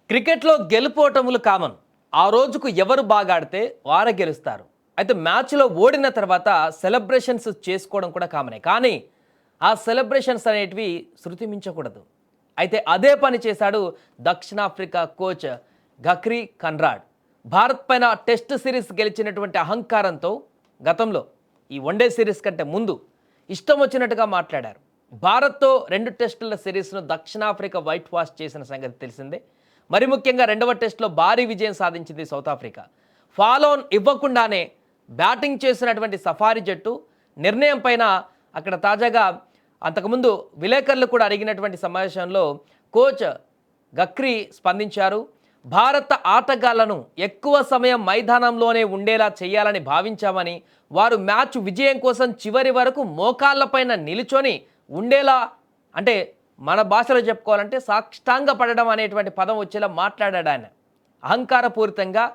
క్రికెట్లో గెలుపోటములు కామన్. ఆ రోజుకు ఎవరు బాగా ఆడితే వారే గెలుస్తారు. అయితే మ్యాచ్లో ఓడిన తర్వాత సెలబ్రేషన్స్ చేసుకోవడం కూడా కామనే. కానీ ఆ సెలబ్రేషన్స్ అనేటివి శృతి మించకూడదు. అయితే అదే పని చేశాడు దక్షిణాఫ్రికా కోచ్ గక్రీ కన్రాడ్. భారత్ పైన టెస్ట్ సిరీస్ గెలిచినటువంటి అహంకారంతో గతంలో ఈ వన్డే సిరీస్ కంటే ముందు ఇష్టం వచ్చినట్టుగా మాట్లాడారు. భారత్తో 2 టెస్టుల సిరీస్ను దక్షిణాఫ్రికా వైట్ వాష్ చేసిన సంగతి తెలిసిందే. మరి ముఖ్యంగా రెండవ టెస్టులో భారీ విజయం సాధించింది సౌత్ ఆఫ్రికా. ఫాలోన్ ఇవ్వకుండానే బ్యాటింగ్ చేసినటువంటి సఫారీ జట్టు నిర్ణయం పైన అక్కడ తాజాగా అంతకుముందు విలేకరులు కూడా అడిగినటువంటి సమావేశంలో కోచ్ గక్రీ స్పందించారు. భారత ఆటగాళ్లను ఎక్కువ సమయం మైదానంలోనే ఉండేలా చేయాలని భావించామని, వారు మ్యాచ్ విజయం కోసం చివరి వరకు మోకాళ్ళపైన నిలుచొని ఉండేలా, అంటే మన భాషలో చెప్పుకోవాలంటే సాష్టాంగ పడడం అనేటువంటి పదం వచ్చేలా మాట్లాడాడు ఆయన. అహంకారపూరితంగా,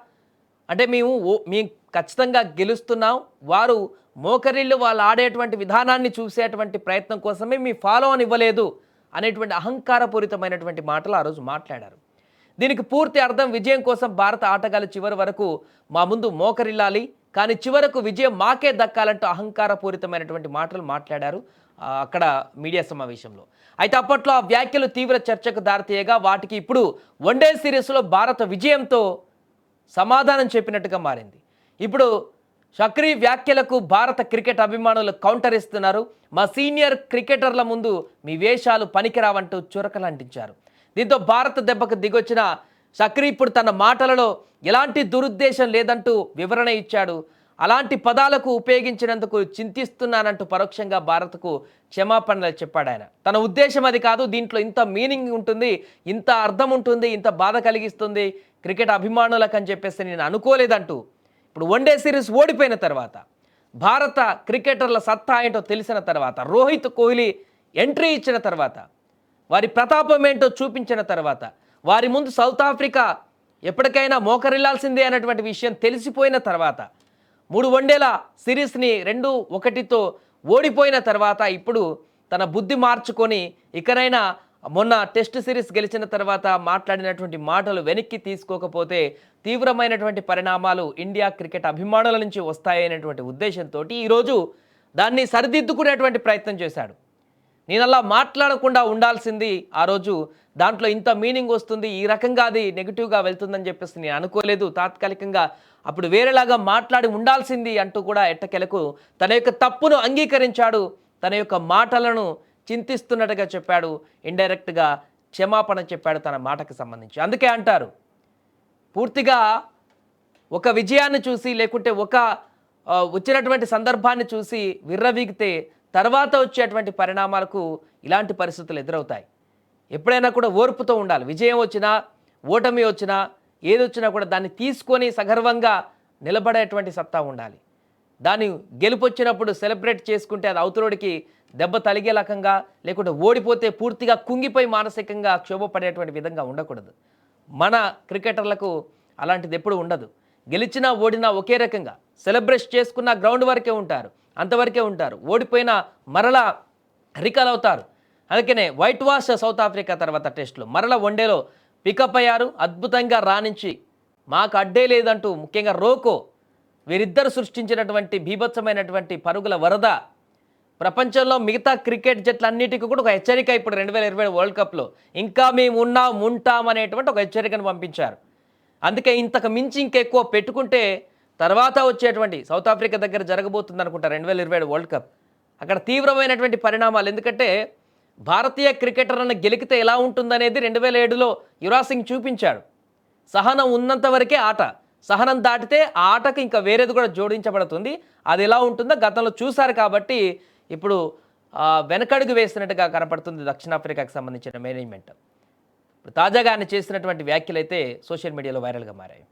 అంటే మేము ఖచ్చితంగా గెలుస్తున్నాం, వారు మోకరిల్లు వాళ్ళు ఆడేటువంటి విధానాన్ని చూసేటువంటి ప్రయత్నం కోసమే మీ ఫాలో అని ఇవ్వలేదు అనేటువంటి అహంకారపూరితమైనటువంటి మాటలు ఆ రోజు మాట్లాడారు. దీనికి పూర్తి అర్థం విజయం కోసం భారత ఆటగాళ్ళు చివరి వరకు మా ముందు మోకరిల్లాలి, కానీ చివరకు విజయం మాకే దక్కాలంటూ అహంకారపూరితమైనటువంటి మాటలు మాట్లాడారు అక్కడ మీడియా సమావేశంలో. అయితే అప్పట్లో ఆ వ్యాఖ్యలు తీవ్ర చర్చకు దారితీయగా వాటికి ఇప్పుడు వన్డే సిరీస్లో భారత విజయంతో సమాధానం చెప్పినట్టుగా మారింది. ఇప్పుడు షక్రీ వ్యాఖ్యలకు భారత క్రికెట్ అభిమానులు కౌంటర్ ఇస్తున్నారు. మా సీనియర్ క్రికెటర్ల ముందు మీ వేషాలు పనికిరావంటూ చురకలంటించారు. దీంతో భారత దెబ్బకు దిగొచ్చిన షక్రీ ఇప్పుడు తన మాటలలో ఎలాంటి దురుద్దేశం లేదంటూ వివరణ ఇచ్చాడు. అలాంటి పదాలకు ఉపయోగించినందుకు చింతిస్తున్నానంటూ పరోక్షంగా భారత్కు క్షమాపణలు చెప్పాడు ఆయన. తన ఉద్దేశం అది కాదు, దీంట్లో ఇంత మీనింగ్ ఉంటుంది, ఇంత అర్థం ఉంటుంది, ఇంత బాధ కలిగిస్తుంది క్రికెట్ అభిమానులకు అని చెప్పేసి నేను అనుకోలేదంటూ ఇప్పుడు వన్డే సిరీస్ ఓడిపోయిన తర్వాత, భారత క్రికెటర్ల సత్తా ఏంటో తెలిసిన తర్వాత, రోహిత్ కోహ్లీ ఎంట్రీ ఇచ్చిన తర్వాత, వారి ప్రతాపం ఏంటో చూపించిన తర్వాత, వారి ముందు సౌత్ ఆఫ్రికా ఎప్పటికైనా మోకరిల్లాల్సిందే అన్నటువంటి విషయం తెలిసిపోయిన తర్వాత, 3 వన్డేల సిరీస్ని 2-1తో ఓడిపోయిన తర్వాత ఇప్పుడు తన బుద్ధి మార్చుకొని ఇకనైనా మొన్న టెస్ట్ సిరీస్ గెలిచిన తర్వాత మాట్లాడినటువంటి మాటలు వెనక్కి తీసుకోకపోతే తీవ్రమైనటువంటి పరిణామాలు ఇండియా క్రికెట్ అభిమానుల నుంచి వస్తాయనేటువంటి ఉద్దేశంతో ఈరోజు దాన్ని సరిదిద్దుకునేటువంటి ప్రయత్నం చేశాడు. నేను అలా మాట్లాడకుండా ఉండాల్సింది, ఆ రోజు దాంట్లో ఇంత మీనింగ్ వస్తుంది, ఈ రకంగా అది నెగిటివ్గా వెళ్తుందని చెప్పేసి నేను అనుకోలేదు, తాత్కాలికంగా అప్పుడు వేరేలాగా మాట్లాడి ఉండాల్సింది అంటూ కూడా ఎట్టకెలకు తన యొక్క తప్పును అంగీకరించాడు. తన యొక్క మాటలను చింతిస్తున్నట్టుగా చెప్పాడు, ఇండైరెక్ట్గా క్షమాపణ చెప్పాడు తన మాటకు సంబంధించి. అందుకే అంటారు, పూర్తిగా ఒక విజయాన్ని చూసి లేకుంటే ఒక వచ్చినటువంటి సందర్భాన్ని చూసి విర్రవీగితే తర్వాత వచ్చేటువంటి పరిణామాలకు ఇలాంటి పరిస్థితులు ఎదురవుతాయి. ఎప్పుడైనా కూడా ఓర్పుతో ఉండాలి. విజయం వచ్చినా ఓటమి వచ్చినా ఏది వచ్చినా కూడా దాన్ని తీసుకొని సగర్వంగా నిలబడేటువంటి సత్తా ఉండాలి. దాన్ని గెలుపొచ్చినప్పుడు సెలబ్రేట్ చేసుకుంటే అది అవతలోడికి దెబ్బ తలిగే రకంగా, లేకుంటే ఓడిపోతే పూర్తిగా కుంగిపోయి మానసికంగా క్షోభపడేటువంటి విధంగా ఉండకూడదు. మన క్రికెటర్లకు అలాంటిది ఎప్పుడు ఉండదు. గెలిచినా ఓడినా ఒకే రకంగా సెలబ్రేట్ చేసుకున్న గ్రౌండ్ వరకే ఉంటారు, అంతవరకే ఉంటారు. ఓడిపోయినా మరలా రికల్ అవుతారు. అందుకనే వైట్ వాష్ సౌత్ ఆఫ్రికా తర్వాత టెస్టులో మరలా వన్డేలో పికప్ అయ్యారు. అద్భుతంగా రాణించి మాకు అడ్డే లేదంటూ ముఖ్యంగా రోకో వీరిద్దరు సృష్టించినటువంటి బీభత్సమైనటువంటి పరుగుల వరద ప్రపంచంలో మిగతా క్రికెట్ జట్లన్నిటికీ కూడా ఒక హెచ్చరిక. ఇప్పుడు 2027 వరల్డ్ కప్లో ఇంకా మేము ఉంటాం అనేటువంటి ఒక హెచ్చరికను పంపించారు. అందుకే ఇంతకు మించి ఇంకెక్కువ పెట్టుకుంటే తర్వాత వచ్చేటువంటి సౌత్ ఆఫ్రికా దగ్గర జరగబోతుంది అనుకుంటా 2027 వరల్డ్ కప్. అక్కడ తీవ్రమైనటువంటి పరిణామాలు, ఎందుకంటే భారతీయ క్రికెటర్లను గెలికితే ఎలా ఉంటుందనేది 2007లో యువరాజ్ సింగ్ చూపించాడు. సహనం ఉన్నంత వరకే ఆట, సహనం దాటితే ఆ ఆటకు ఇంకా వేరేది కూడా జోడించబడుతుంది. అది ఎలా ఉంటుందో గతంలో చూశారు కాబట్టి ఇప్పుడు వెనకడుగు వేసినట్టుగా కనపడుతుంది దక్షిణాఫ్రికాకు సంబంధించిన మేనేజ్మెంట్. ఇప్పుడు తాజాగా ఆయన చేసినటువంటి వ్యాఖ్యలు అయితే సోషల్ మీడియాలో వైరల్గా మారాయి.